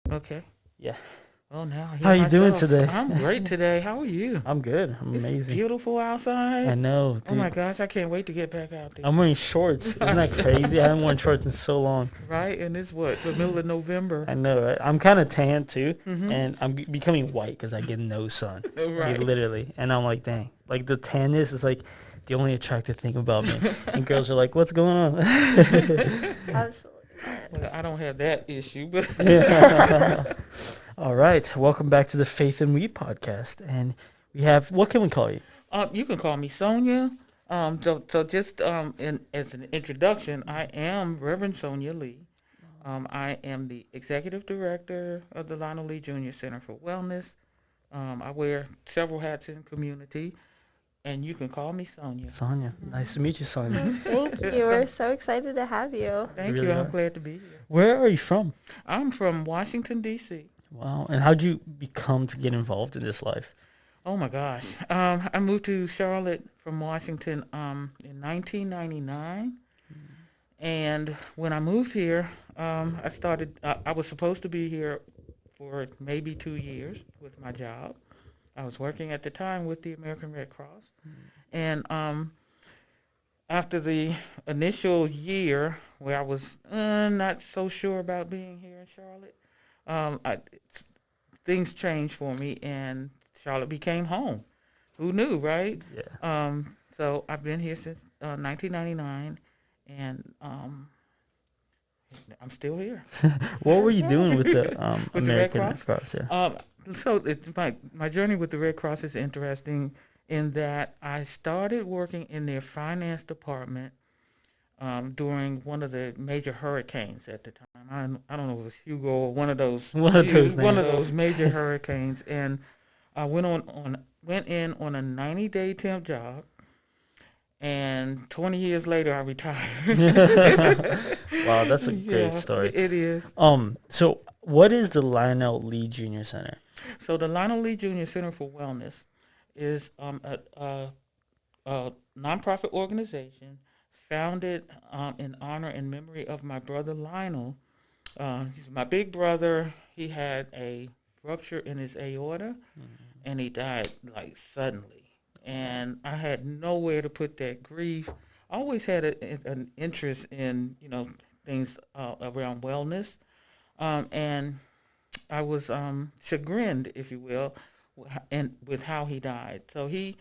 Okay. Yeah. Well, now I How hear you doing myself. today? I'm great today. How are you? I'm good. I'm It's amazing. beautiful I outside. know, Oh my dude. gosh, I can't wait to get back out I'm wearing shorts. Isn't that crazy? I there. haven't worn shorts in so long. Right? And it's what? The middle of November. I know, right? I'm kind of tan too, Mm-hmm. and I'm becoming white because I get no sun. Like Right. literally, and I'm like, dang. Like the tanness is like the only attractive thing about me. And girls are like, what's going on? Absolutely not. Well, I don't have that issue, but Yeah. All right. Welcome back to the Faith and We podcast, and we have what can we call you? you can call me Sonja. So just as an introduction, I am Reverend Sonja Lee. I am the executive director of the Lionel Lee Jr Center for Wellness. I wear several hats in community, and you can call me Sonja. Sonia. Nice to meet you, Sonia. Oh, thank you. We're so excited to have you. You Thank you. really I'm are. glad to be here. Where are you from? I'm from Washington, D.C. Wow. And how'd you become to get involved in this life? Oh my gosh. I moved to Charlotte from Washington in 1999. And when I moved here, I was supposed to be here for maybe 2 years with my job. I was working at the time with the American Red Cross. And after the initial year where I was not so sure about being here in Charlotte, um, I, things changed for me, and Charlotte became home. Who knew, right? Yeah. So I've been here since 1999, and I'm still here. What were you doing with the With the Red American Red Cross. Cross? Yeah. My journey with the Red Cross is interesting in that I started working in their finance department during one of the major hurricanes at the time. I don't know if it was Hugo or One of those one of names. those major hurricanes, and I went in on a 90-day temp job, and 20 years later I retired. Wow, that's a great Yeah, story. it is. So what is the Lionel Lee Jr. Center? So the Lionel Lee Jr Center for Wellness is a nonprofit organization founded in honor and memory of my brother Lionel. He's my big brother. He had a rupture in his aorta, and he died like suddenly. And I had nowhere to put that grief. I always had an interest in things around wellness, and I was chagrined, if you will, and with how he died. So he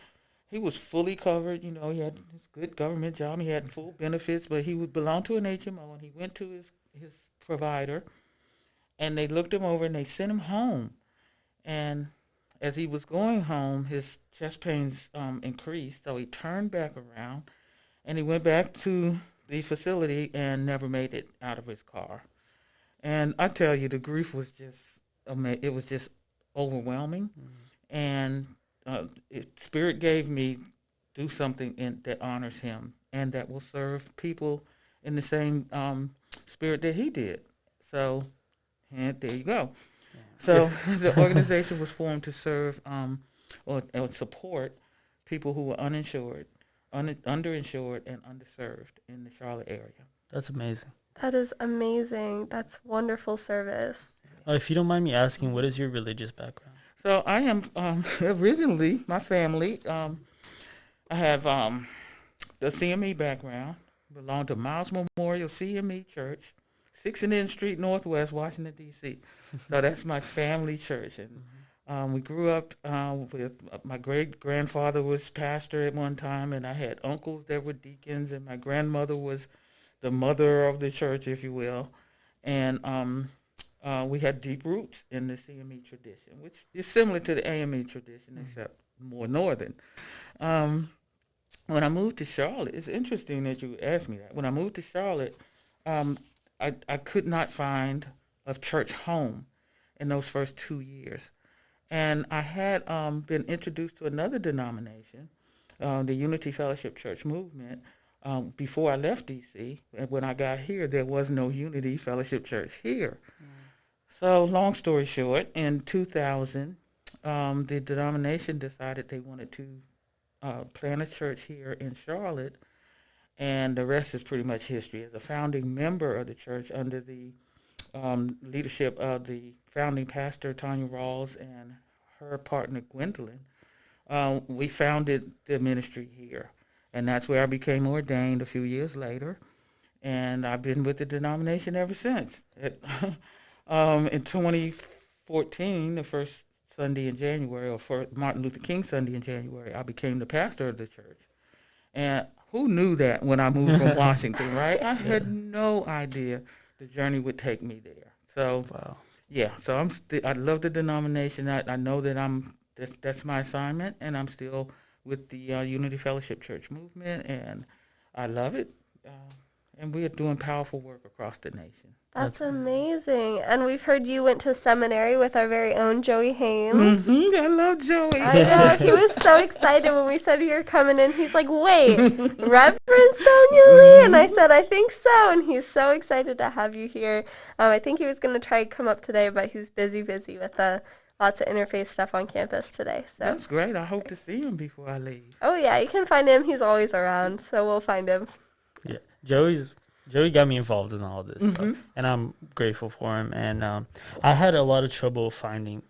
was fully covered. He had his good government job. He had full benefits, but he would belong to an HMO, and he went to his provider, and they looked him over and they sent him home. And as he was going home, his chest pains increased, so he turned back around and he went back to the facility and never made it out of his car. And I tell you, the grief was just it was just overwhelming. And Spirit gave me do something that honors him and that will serve people in the same spirit that he did. So, and there you go. So the organization was formed to serve or support people who were uninsured, underinsured, and underserved in the Charlotte area. That's amazing. That is amazing. That's wonderful service. If you don't mind me asking, what is your religious background? So I am originally my family. I have the CME background. Belong to Miles Memorial CME Church, 6th Street Northwest, Washington D.C. So that's my family church, and we grew up with my great grandfather was pastor at one time, and I had uncles that were deacons, and my grandmother was the mother of the church, if you will, and we had deep roots in the CME tradition, which is similar to the AME tradition, except more northern. Um, when I moved to Charlotte, it's interesting that you asked me that. When I moved to Charlotte, um, I could not find a church home in those first 2 years. And I had been introduced to another denomination, the Unity Fellowship Church movement, before I left D.C. And when I got here, there was no Unity Fellowship Church here. So, long story short, in 2000, the denomination decided they wanted to plant a church here in Charlotte, and the rest is pretty much history. As a founding member of the church under the leadership of the founding pastor, Tanya Rawls, and her partner, Gwendolyn, we founded the ministry here. And that's where I became ordained a few years later. And I've been with the denomination ever since. In 2014, the first Sunday in January, or for Martin Luther King Sunday in January, I became the pastor of the church. And who knew that when I moved from Washington, right? I had no idea the journey would take me there. So, Wow. yeah, so I love the denomination. I know that that's my assignment, and I'm still with the Unity Fellowship Church movement, and I love it. And we are doing powerful work across the nation. That's amazing. And we've heard you went to seminary with our very own Joey Haynes. I love Joey. I know. He was so excited when we said you were coming in. He's like, wait, Reverend Sonja Lee? And I said, I think so. And he's so excited to have you here. I think he was going to try to come up today, but he's busy with lots of interfaith stuff on campus today. So that's great. I hope to see him before I leave. Oh, yeah. You can find him. He's always around, so we'll find him. Yeah. Joey got me involved in all this stuff, and I'm grateful for him. And I had a lot of trouble finding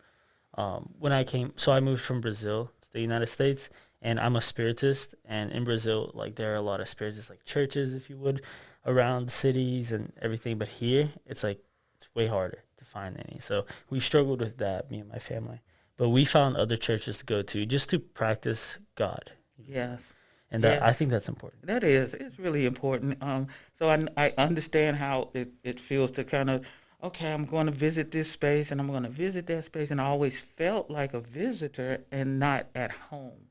when I came. So I moved from Brazil to the United States, and I'm a spiritist. And in Brazil, like, there are a lot of spiritists, like churches, if you would, around cities and everything. But here, it's way harder to find any. So we struggled with that, me and my family. But we found other churches to go to just to practice God. Yes. And I think that's important. That is. It's really important. So I understand how it feels to kind of, okay, I'm going to visit this space and I'm going to visit that space. And I always felt like a visitor and not at home.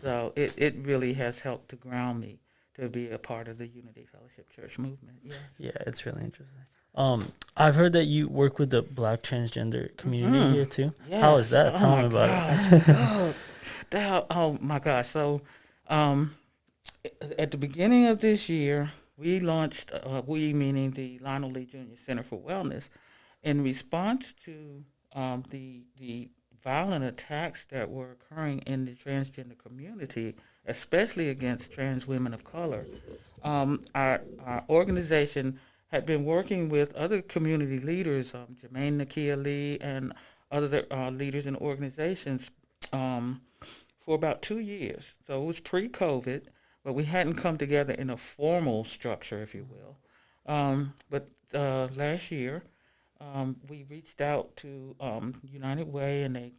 So it really has helped to ground me to be a part of the Unity Fellowship Church movement. Yes. Yeah, it's really interesting. I've heard that you work with the Black transgender community here too. Yes. How is that? Tell me about it. Oh my gosh. So at the beginning of this year, we launched, we meaning the Lionel Lee Jr Center for Wellness, in response to the violent attacks that were occurring in the transgender community, especially against trans women of color. Our organization had been working with other community leaders, Jermaine Nakia Lee and other leaders and organizations for about 2 years. So it was pre-COVID, but we hadn't come together in a formal structure, if you will. But last year, we reached out to United Way, and they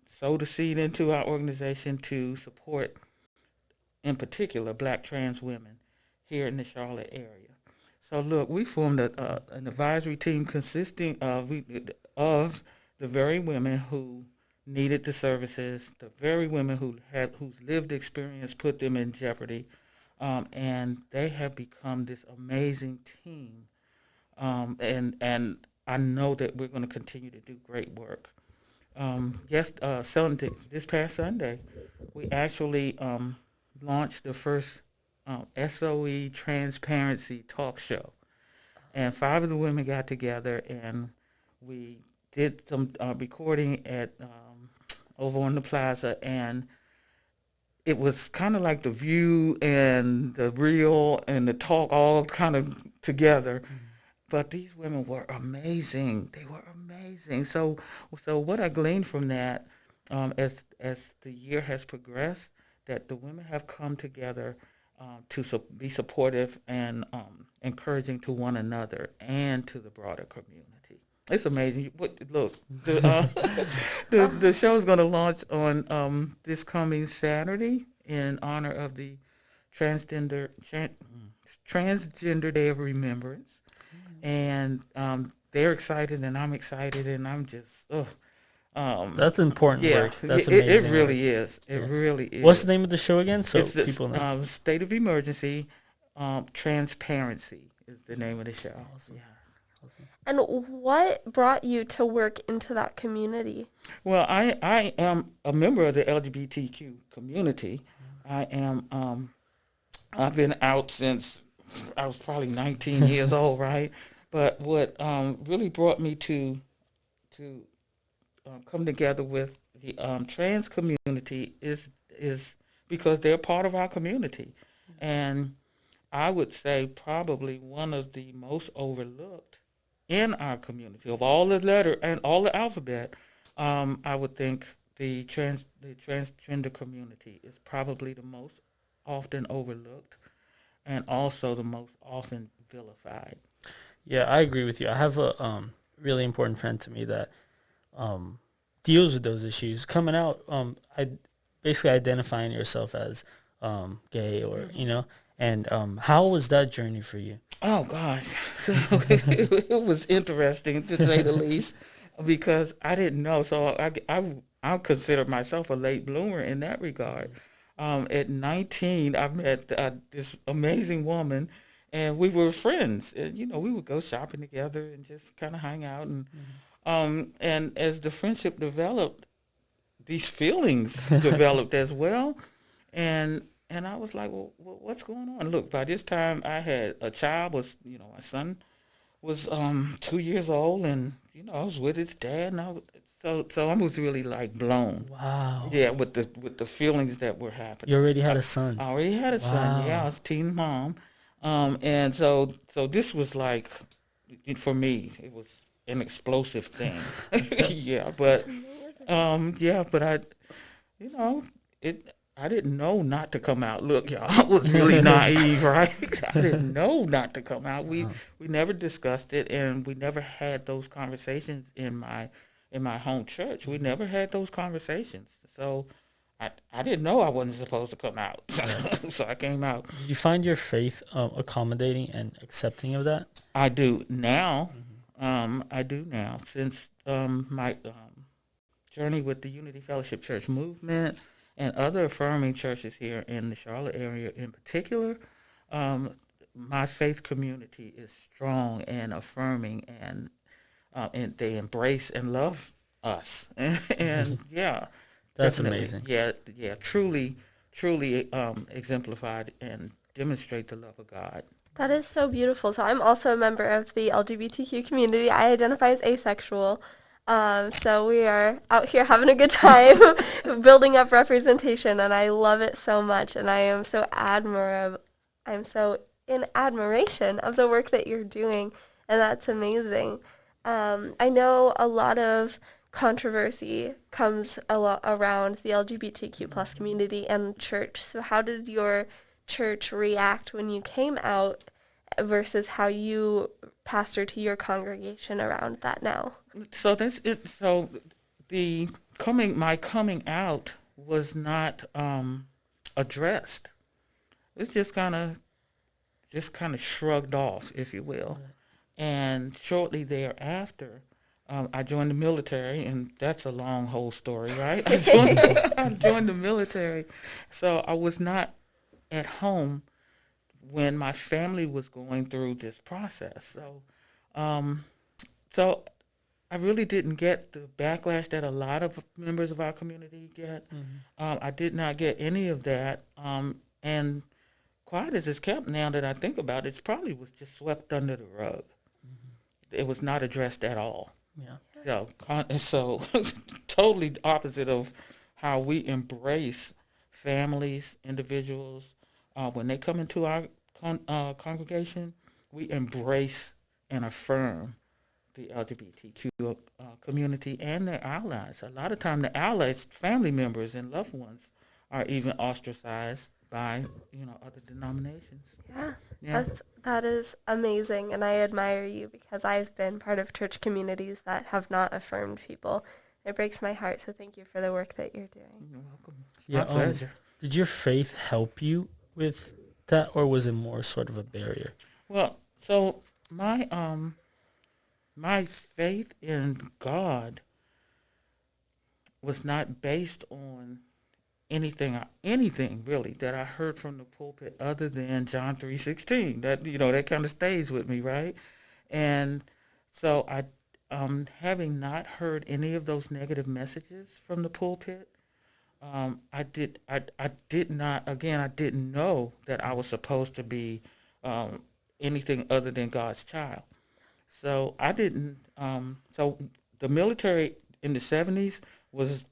sowed a seed into our organization to support, in particular, Black trans women here in the Charlotte area. So look, we formed an advisory team consisting of the very women who needed the services, the very women whose lived experience put them in jeopardy, and they have become this amazing team. And I know that we're going to continue to do great work. This past Sunday, we actually launched the first SOE Transparency talk show. And 5 of the women got together, and we did some recording at over on the plaza, and it was kind of like the View and the Real and the Talk all kind of together. But these women were amazing. They were amazing. So what I gleaned from that, as the year has progressed, that the women have come together to be supportive and encouraging to one another and to the broader community. It's amazing. Look, the show is going to launch on this coming Saturday in honor of the Transgender Day of Remembrance. And they're excited, and I'm excited, and I'm just, that's important work. That's amazing. It really is. It really is. What's the name of the show again? So it's people know. State of Emergency, Transparency is the name of the show. Awesome. Yes. And what brought you to work into that community? Well, I am a member of the LGBTQ community. I am. I've been out since I was probably 19 years old, right? But what really brought me to come together with the trans community is because they're part of our community, and I would say probably one of the most overlooked in our community, of all the letter and all the alphabet, I would think the transgender community is probably the most often overlooked and also the most often vilified. Yeah, I agree with you. I have a really important friend to me that deals with those issues. Coming out, I basically identifying yourself as gay, or and how was that journey for you? Oh gosh, so it was interesting to say the least, because I didn't know. So I consider myself a late bloomer in that regard. At 19, I met this amazing woman, and we were friends. And, we would go shopping together and just kind of hang out. And as the friendship developed, these feelings developed as well. And I was like, well, what's going on? Look, by this time I had a child. My son was 2 years old, and I was with his dad, and so I was really like blown. Wow. Yeah, with the feelings that were happening. You already had a son. I already had a son. Yeah, I was a teen mom, and so this was like, for me, it was an explosive thing. Yeah, but I didn't know not to come out. Look, y'all, I was really naive, right? I didn't know not to come out. We never discussed it, and we never had those conversations in my home church. We never had those conversations. So I didn't know I wasn't supposed to come out. So I came out. Did you find your faith accommodating and accepting of that? I do now. I do now. Since my journey with the Unity Fellowship Church movement and other affirming churches here in the Charlotte area in particular, my faith community is strong and affirming, and they embrace and love us. And yeah, that's definitely. Amazing. Yeah, truly exemplified and demonstrate the love of God. That is so beautiful. So I'm also a member of the LGBTQ community. I identify as asexual. So we are out here having a good time, building up representation, and I love it so much. And I am so I'm so in admiration of the work that you're doing, and that's amazing. I know a lot of controversy comes a lot around the LGBTQ plus community and church. So how did your church react when you came out versus how you pastor to your congregation around that now? So that's it. So my coming out was not addressed. It's just kind of shrugged off, if you will. And shortly thereafter, I joined the military, and that's a long whole story, right? I joined the military, so I was not at home when my family was going through this process. So I really didn't get the backlash that a lot of members of our community get. Mm-hmm. I did not get any of that. And quiet as it's kept, now that I think about it, it probably was just swept under the rug. Mm-hmm. It was not addressed at all. Yeah. So totally opposite of how we embrace families, individuals. When they come into our congregation, we embrace and affirm the LGBTQ community and their allies. A lot of time the allies, family members and loved ones, are even ostracized by other denominations. Yeah. That is amazing, and I admire you because I've been part of church communities that have not affirmed people. It breaks my heart, so thank you for the work that you're doing. You're welcome. Yeah, my pleasure. Did your faith help you with that, or was it more sort of a barrier? Well, so my faith in God was not based on anything really that I heard from the pulpit other than John 3:16. That kind of stays with me, right? And so I, having not heard any of those negative messages from the pulpit, I didn't know that I was supposed to be anything other than God's child. So I didn't. So the military in the 70s was.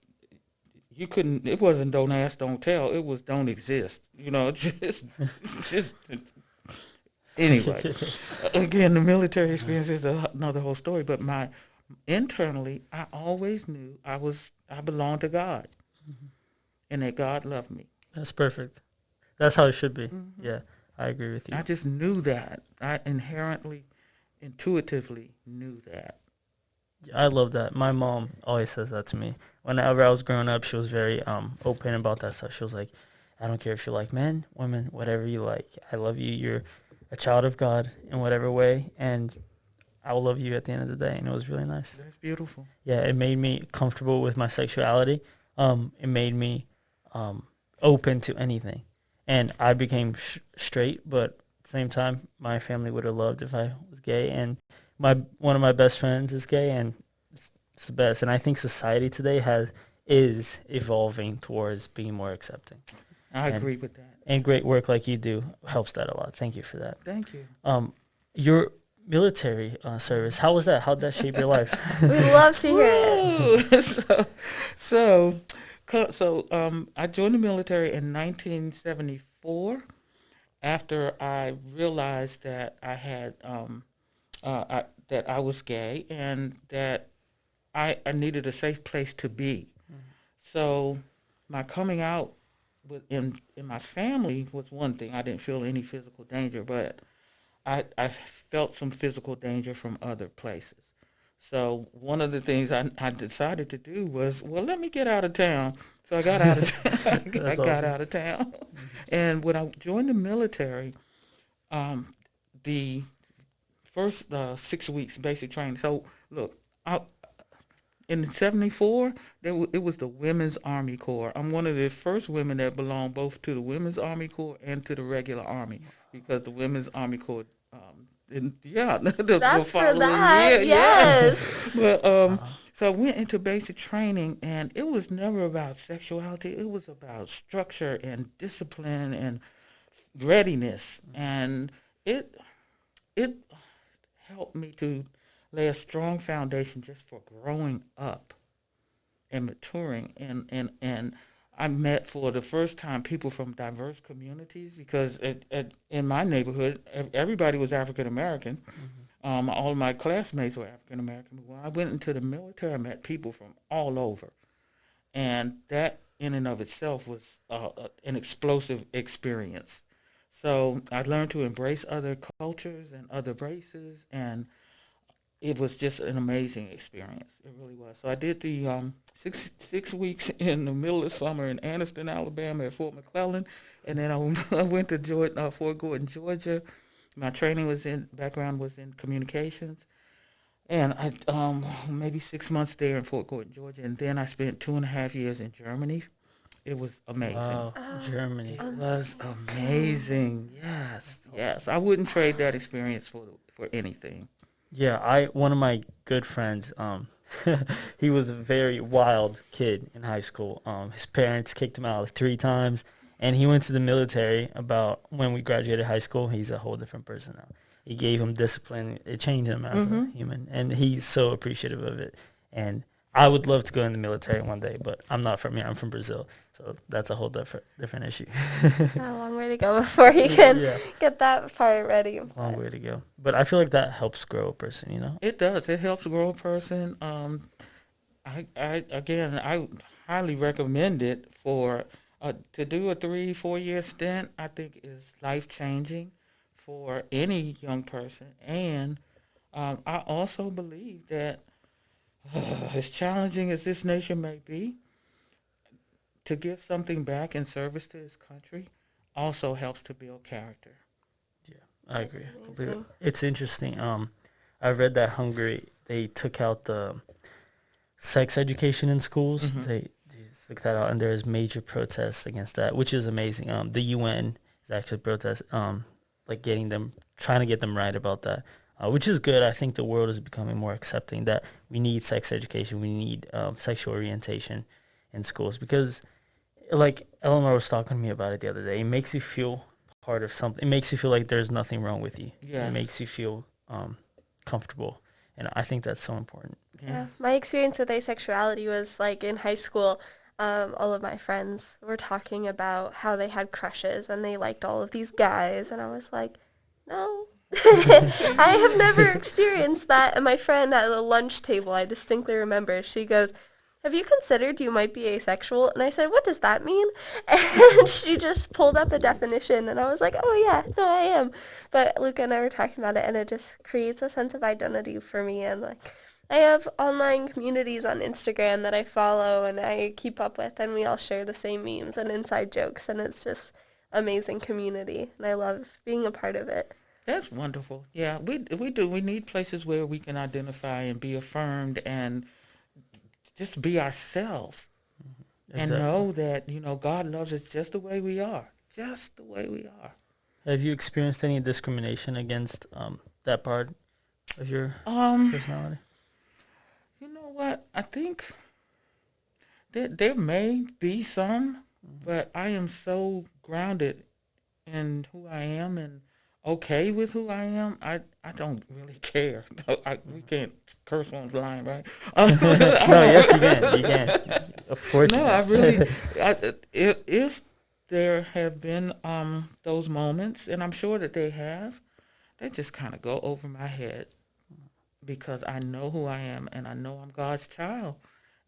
It wasn't don't ask, don't tell. It was don't exist. Just Anyway, again, the military experience is another whole story. But internally, I always knew I belonged to God, and that God loved me. That's perfect. That's how it should be. Mm-hmm. Yeah, I agree with you. I just knew that. I intuitively knew that. I love that. My mom always says that to me. Whenever I was growing up, she was very open about that stuff. She was like, I don't care if you like men, women, whatever you like. I love you. You're a child of God in whatever way, and I will love you at the end of the day. And it was really nice. That's beautiful. Yeah, it made me comfortable with my sexuality. It made me open to anything. And I became straight, but at the same time, my family would have loved if I was gay. And one of my best friends is gay, and it's the best. And I think society today is evolving towards being more accepting. I agree with that. And great work like you do helps that a lot. Thank you for that. Thank you. Your military service, how was that? How did that shape your life? We'd love to hear it. So, I joined the military in 1974 after I realized that I had that I was gay and that I needed a safe place to be. Mm-hmm. So my coming out in my family was one thing. I didn't feel any physical danger, but I felt some physical danger from other places. So one of the things I decided to do was, well, let me get out of town. So I got out of town. I got out of town. Mm-hmm. And when I joined the military, the first 6 weeks basic training. So look, in '74, it was the Women's Army Corps. I'm one of the first women that belonged both to the Women's Army Corps and to the regular Army, because the Women's Army Corps, that's for that, yes. But so I went into basic training, and it was never about sexuality. It was about structure and discipline and readiness, and it helped me to lay a strong foundation just for growing up and maturing. And I met for the first time people from diverse communities, because in my neighborhood, everybody was African American. Mm-hmm. All of my classmates were African American. When I went into the military, I met people from all over. And that in and of itself was an explosive experience. So I learned to embrace other cultures and other races, and it was just an amazing experience. It really was. So I did the 6 weeks in the middle of summer in Anniston, Alabama at Fort McClellan, and then I went to Fort Gordon, Georgia. My background was in communications, and I maybe 6 months there in Fort Gordon, Georgia, and then I spent 2.5 years in Germany. It was amazing. Wow, Germany. It was amazing. Yes. I wouldn't trade that experience for anything. Yeah, one of my good friends, he was a very wild kid in high school. His parents kicked him out like 3 times, and he went to the military about when we graduated high school. He's a whole different person now. It gave him discipline. It changed him as a human, and he's so appreciative of it. And I would love to go in the military one day, but I'm not from here. I'm from Brazil, so that's a whole different issue. A long way to go before you can get that part ready. Long way to go. But I feel like that helps grow a person, you know? It does. It helps grow a person. I highly recommend it to do a 3-4 year stint. I think is life-changing for any young person. And I also believe that as challenging as this nation may be, to give something back in service to his country also helps to build character. Yeah, I agree. It's interesting. I read that Hungary, they took out the sex education in schools. Mm-hmm. They took that out, and there's major protests against that, which is amazing. The UN is actually trying to get them right about that. Which is good. I think the world is becoming more accepting that we need sex education. We need sexual orientation in schools, because, like Eleanor was talking to me about it the other day, it makes you feel part of something. It makes you feel like there's nothing wrong with you. Yes. It makes you feel comfortable, and I think that's so important. Yes. Yeah, my experience with asexuality was like in high school. All of my friends were talking about how they had crushes and they liked all of these guys, and I was like, No. I have never experienced that. And my friend at the lunch table, I distinctly remember, she goes, have you considered you might be asexual? And I said, what does that mean? And she just pulled up a definition, and I was like, oh yeah, no, I am. But Luca and I were talking about it, and it just creates a sense of identity for me. And like, I have online communities on Instagram that I follow and I keep up with, and we all share the same memes and inside jokes, and it's just amazing community, and I love being a part of it. That's wonderful. Yeah, we do. We need places where we can identify and be affirmed and just be ourselves and Exactly. know that, God loves us just the way we are. Just the way we are. Have you experienced any discrimination against that part of your personality? You know what? I think there may be some, but I am so grounded in who I am and okay with who I am. I don't really care. We can't curse on the line, right? No, yes, you can. You can. Of course. No, you I can. really. If there have been those moments, and I'm sure that they have, they just kind of go over my head because I know who I am and I know I'm God's child,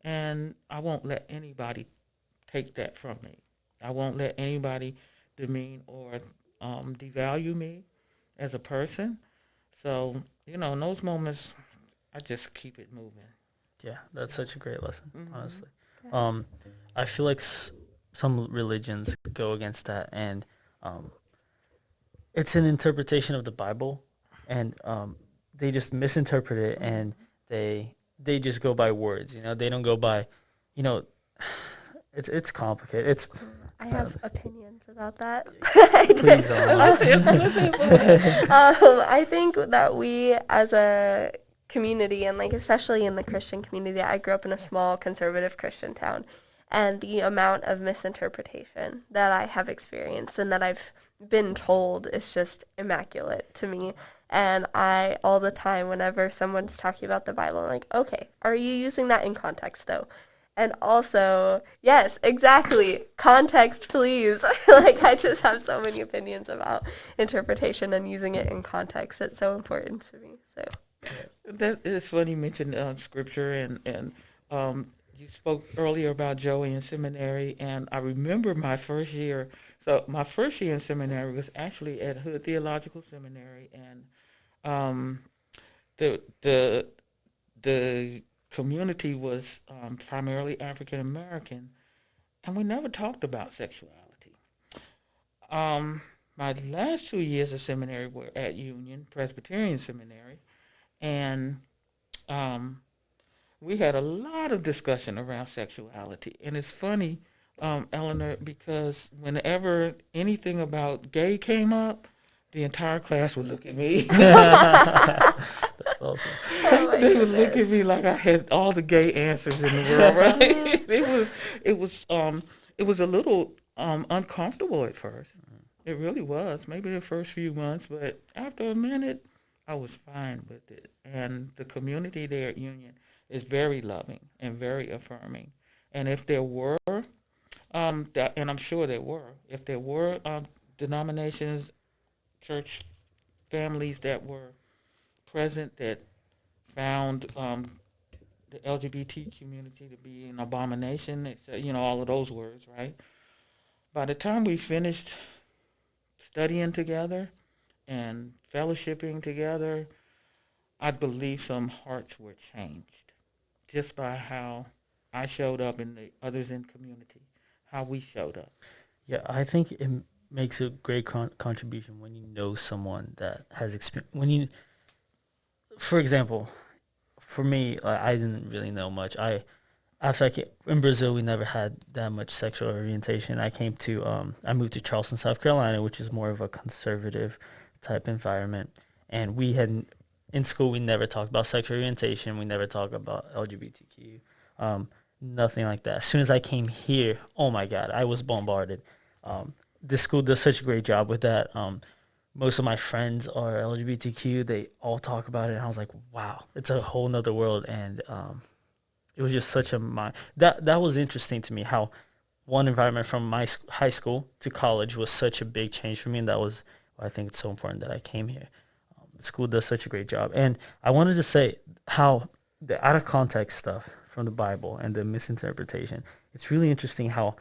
and I won't let anybody take that from me. I won't let anybody demean or devalue me as a person. So, in those moments, I just keep it moving. Yeah, that's such a great lesson, Mm-hmm. honestly. I feel like some religions go against that, and it's an interpretation of the Bible, and they just misinterpret it, and they just go by words. They don't go by, you know, it's complicated. It's I have opinions about that. please I think that we as a community, and like especially in the Christian community, I grew up in a small conservative Christian town, and the amount of misinterpretation that I have experienced and that I've been told is just immaculate to me. And I, all the time, whenever someone's talking about the Bible, I'm like, okay, are you using that in context though? And also, yes, exactly. Context, please. Like, I just have so many opinions about interpretation and using it in context. It's so important to me. So That is funny you mentioned scripture and you spoke earlier about Joey in seminary, and I remember my first year. So my first year in seminary was actually at Hood Theological Seminary, and um, the the the community was primarily African American, and we never talked about sexuality. My last 2 years of seminary were at Union Presbyterian Seminary, and um, we had a lot of discussion around sexuality. And it's funny, Eleanor, because whenever anything about gay came up, the entire class would look at me. That's awesome. oh my They would look at goodness. me like I had all the gay answers in the world, right? It was a little uncomfortable at first. It really was. Maybe the first few months, but after a minute, I was fine with it. And the community there at Union is very loving and very affirming. And if there were, and I'm sure there were, if there were denominations, church families that were present that found the LGBT community to be an abomination, they said, all of those words, right? By the time we finished studying together and fellowshipping together, I believe some hearts were changed just by how I showed up and the others in community, how we showed up. Yeah, I think it makes a great contribution when you know someone that has experience. For example, for me, I didn't really know much. I feel like in Brazil we never had that much sexual orientation. I moved to Charleston, South Carolina, which is more of a conservative type environment, and in school we never talked about sexual orientation. We never talked about LGBTQ, nothing like that. As soon as I came here, oh my God, I was bombarded. This school does such a great job with that. Most of my friends are LGBTQ. They all talk about it, and I was like, wow, it's a whole nother world. And it was just such a mind. That was interesting to me, how one environment from my high school to college was such a big change for me, and that was why I think it's so important that I came here. The school does such a great job. And I wanted to say how the out of context stuff from the Bible and the misinterpretation, it's really interesting how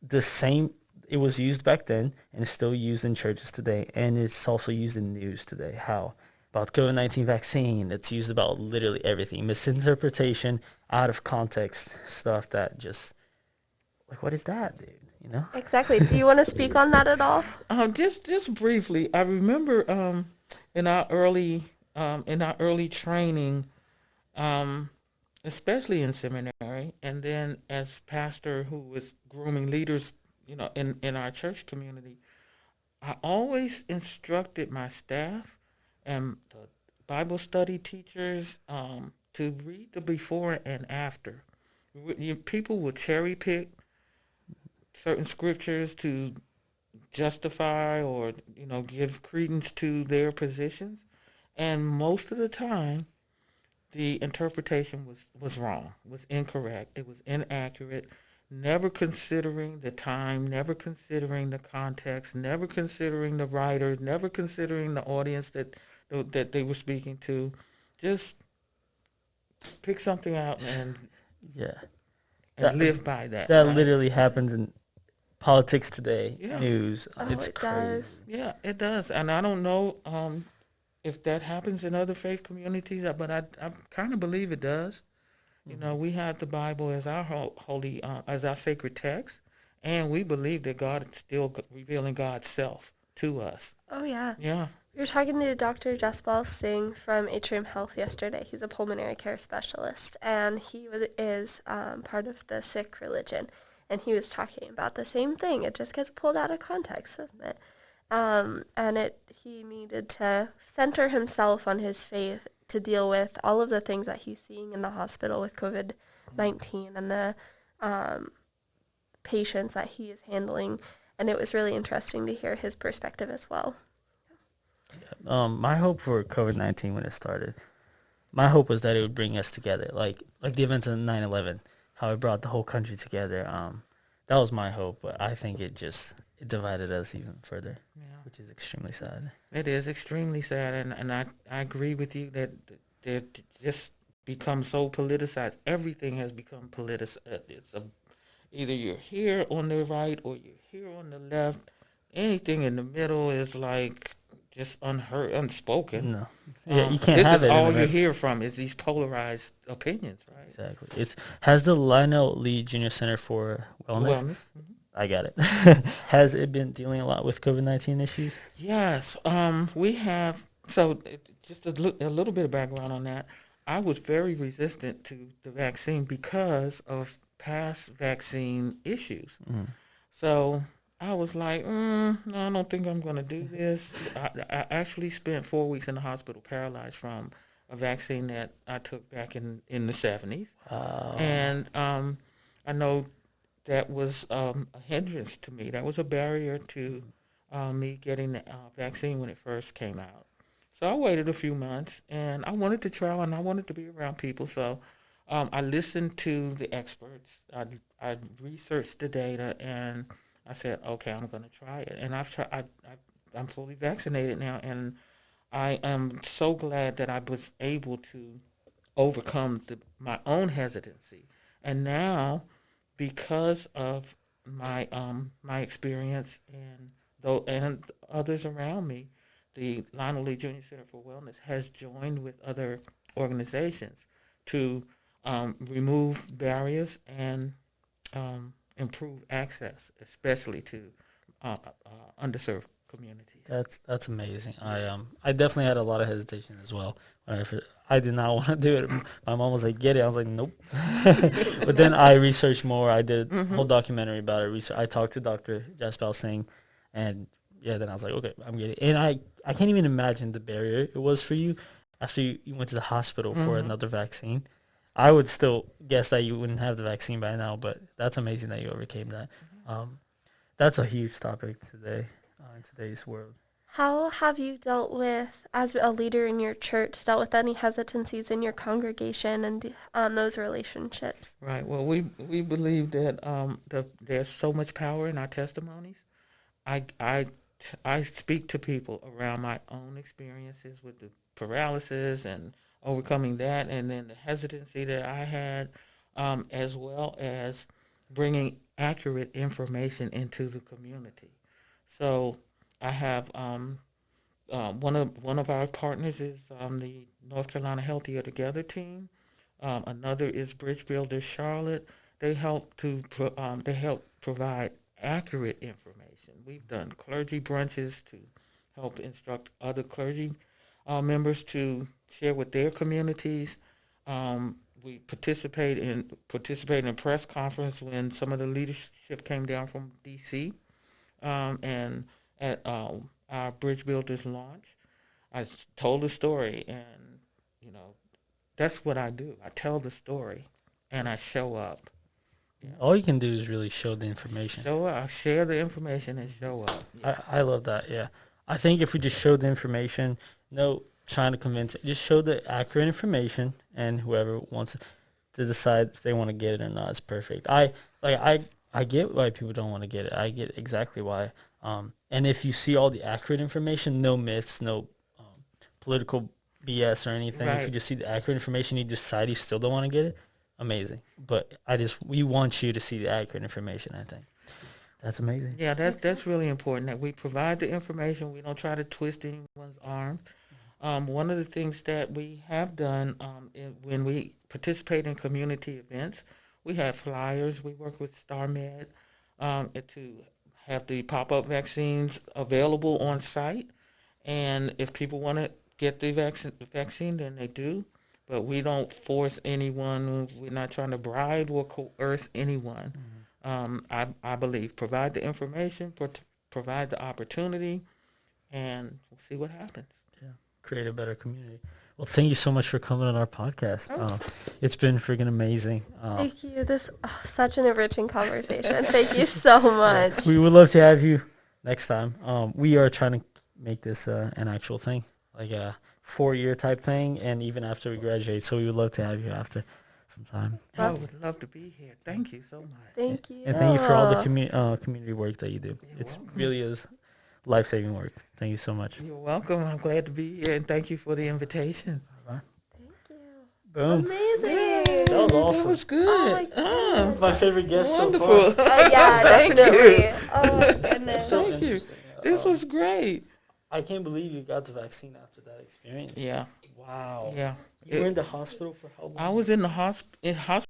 the same, it was used back then and it's still used in churches today, and it's also used in news today. How about COVID-19 vaccine, it's used about literally everything. Misinterpretation, out of context stuff that just, like, what is that, dude? You know? Exactly. Do you want to speak on that at all? Just briefly, I remember in our early training, especially in seminary, and then as pastor who was grooming leaders, in our church community, I always instructed my staff and the Bible study teachers to read the before and after. People will cherry pick certain scriptures to justify or give credence to their positions, and most of the time the interpretation was wrong, was incorrect, it was inaccurate, never considering the time, never considering the context, never considering the writer, never considering the audience that they were speaking to. Just pick something out and live by that. That literally happens in politics today, news. Oh, it's it crazy. does. Yeah, it does. And I don't know if that happens in other faith communities, but I kind of believe it does. We have the Bible as our holy, as our sacred text, and we believe that God is still revealing God's self to us. Oh, yeah. Yeah. We were talking to Dr. Jaspal Singh from Atrium Health yesterday. He's a pulmonary care specialist, and he is part of the Sikh religion. And he was talking about the same thing. It just gets pulled out of context, doesn't it? And he needed to center himself on his faith to deal with all of the things that he's seeing in the hospital with COVID-19 and the patients that he is handling. And it was really interesting to hear his perspective as well. My hope for COVID-19 when it started, my hope was that it would bring us together, like the events of 9/11, how it brought the whole country together. That was my hope, but I think it divided us even further, which is extremely sad. It is extremely sad, and I agree with you that it just becomes so politicized. Everything has become politicized. Either you're here on the right or you're here on the left. Anything in the middle is like just unspoken. No. Yeah, you can't have it. This is all you hear from is these polarized opinions, right? Exactly. Has the Lionel Lee Jr Center for Wellness. Mm-hmm. I got it. Has it been dealing a lot with COVID-19 issues? Yes. We have. So just a little bit of background on that. I was very resistant to the vaccine because of past vaccine issues. Mm. So I was like, no, I don't think I'm going to do this. I actually spent 4 weeks in the hospital paralyzed from a vaccine that I took back in the 70s. Oh. And I know that was a hindrance to me. That was a barrier to me getting the vaccine when it first came out. So I waited a few months, and I wanted to try, and I wanted to be around people. So I listened to the experts. I researched the data, and I said, okay, I'm going to try it. And I'm fully vaccinated now, and I am so glad that I was able to overcome my own hesitancy. And now, because of my experience and others around me, the Lionel Lee Jr Center for Wellness has joined with other organizations to remove barriers and improve access, especially to underserved communities. That's amazing. I definitely had a lot of hesitation as well. I did not want to do it. My mom was like, "Get it." I was like, "Nope." But then I researched more. I did a whole documentary about it. I talked to Dr. Jaspal Singh, and then I was like, "Okay, I'm getting it." And I can't even imagine the barrier it was for you after you went to the hospital for another vaccine. I would still guess that you wouldn't have the vaccine by now, but that's amazing that you overcame that. That's a huge topic today in today's world. How have you dealt with, as a leader in your church, dealt with any hesitancies in your congregation and those relationships? Right. Well, we believe that there's so much power in our testimonies. I I speak to people around my own experiences with the paralysis and overcoming that, and then the hesitancy that I had, as well as bringing accurate information into the community. So I have one of our partners is the North Carolina Healthier Together team. Another is Bridge Builders Charlotte. They help provide accurate information. We've done clergy brunches to help instruct other clergy members to share with their communities. We participated in press conference when some of the leadership came down from D.C. And at our Bridge Builders launch, I told the story, and that's what I do. I tell the story, and I show up. Yeah. All you can do is really show the information. I share the information and show up. Yeah. I love that. Yeah, I think if we just show the information, no trying to convince it, just show the accurate information, and whoever wants to decide if they want to get it or not is perfect. I get why people don't want to get it. I get exactly why. And if you see all the accurate information, no myths, no political BS or anything. Right. If you just see the accurate information, you decide you still don't want to get it, amazing. But we want you to see the accurate information, I think. That's amazing. Yeah, that's really important that we provide the information. We don't try to twist anyone's arm. One of the things that we have done when we participate in community events, we have flyers. We work with StarMed to have the pop-up vaccines available on site. And if people want to get the vaccine, then they do. But we don't force anyone. We're not trying to bribe or coerce anyone. Mm-hmm. I believe provide the information, provide the opportunity, and we'll see what happens. Yeah, create a better community. Well, thank you so much for coming on our podcast. It's been freaking amazing. Thank you. Such an enriching conversation. Thank you so much. We would love to have you next time. We are trying to make this an actual thing, like a 4-year type thing, and even after we graduate. So we would love to have you after some time. I would love to be here. Thank you so much. Thank you. And thank you for all the community work that you do. It really is life-saving work. Thank you so much. You're welcome. I'm glad to be here, and thank you for the invitation. Thank you. Boom. Amazing. That was awesome. That was good. My favorite guest Wonderful. so far. Yeah, definitely. Oh, my goodness. Thank you. This was great. I can't believe you got the vaccine after that experience. Yeah. Wow. Yeah. You were in the hospital for how long? I was in the hospital